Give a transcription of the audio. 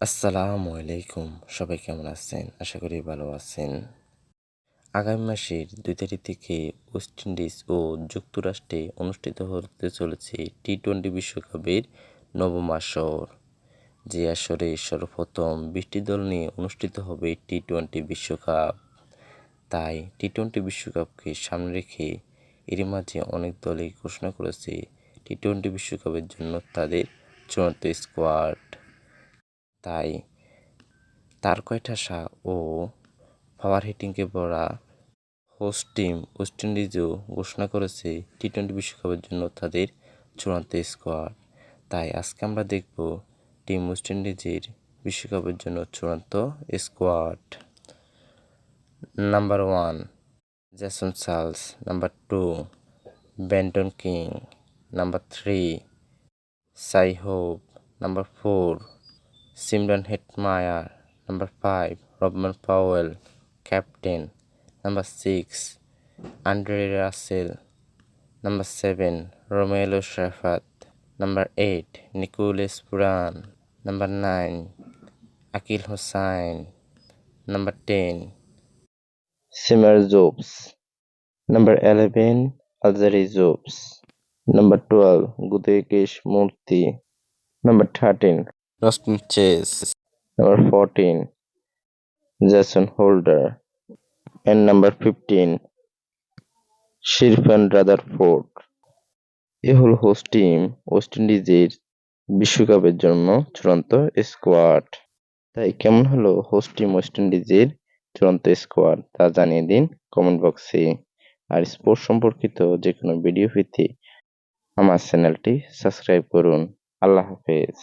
আসসালামু আলাইকুম। সবাই কেমন আছেন? আশা করি ভালো আছেন। আগামী মাসের ২ তারিখ থেকে ওয়েস্ট ইন্ডিজ ও যুক্তরাষ্ট্রে অনুষ্ঠিত হতে চলেছে টি-টোয়েন্টি বিশ্বকাপের নবম আসর। যে আসরে সর্বপ্রথম ২০টি দল নিয়ে অনুষ্ঠিত হবে টি-টোয়েন্টি বিশ্বকাপ। তাই টি-টোয়েন্টি বিশ্বকাপকে সামনে রেখে এরই মাঝে অনেক দলই ঘোষণা করেছে টি-টোয়েন্টি বিশ্বকাপের জন্য তাদের চূড়ান্ত স্কোয়াড। তাই তারকাঠাসা ও পাওয়ার হিটিংকে ভরা হোস্ট টিম ওয়েস্ট ইন্ডিজও ঘোষণা করেছে টি-টোয়েন্টি বিশ্বকাপের জন্য তাদের চূড়ান্ত স্কোয়াড। তাই আজকে আমরা দেখব টিম ওয়েস্ট ইন্ডিজের বিশ্বকাপের জন্য চূড়ান্ত squad. Number 1 Jason Charles, number 2 Brendon king, number 3 Sai hope, number 4 Simran Hetmyer, number 5 Robin Powell, captain. Number 6 Andre Russell. Number 7 Romelu Shafat. Number 8 Nicholas Puran. Number 9 Akil Hossain. Number 10 Simar Jobs. Number 11 Alzari Jobs. Number 12 Gudekesh Murthy. Number 13 Rustin Chase. Number 14 Jason Holder, and number 15 Shirfan Rutherford. এ হলো host team West ইন্ডিজের বিশ্বকাপের জন্য চূড়ান্ত squad. তাই কেমন হলো host team West ইন্ডিজের চূড়ান্ত স্কোয়াড তা জানিয়ে দিন কমেন্ট বক্সে। আর স্পোর্টস সম্পর্কিত যে কোনো ভিডিও পেতে আমার চ্যানেলটি সাবস্ক্রাইব করুন। আল্লাহ হাফেজ।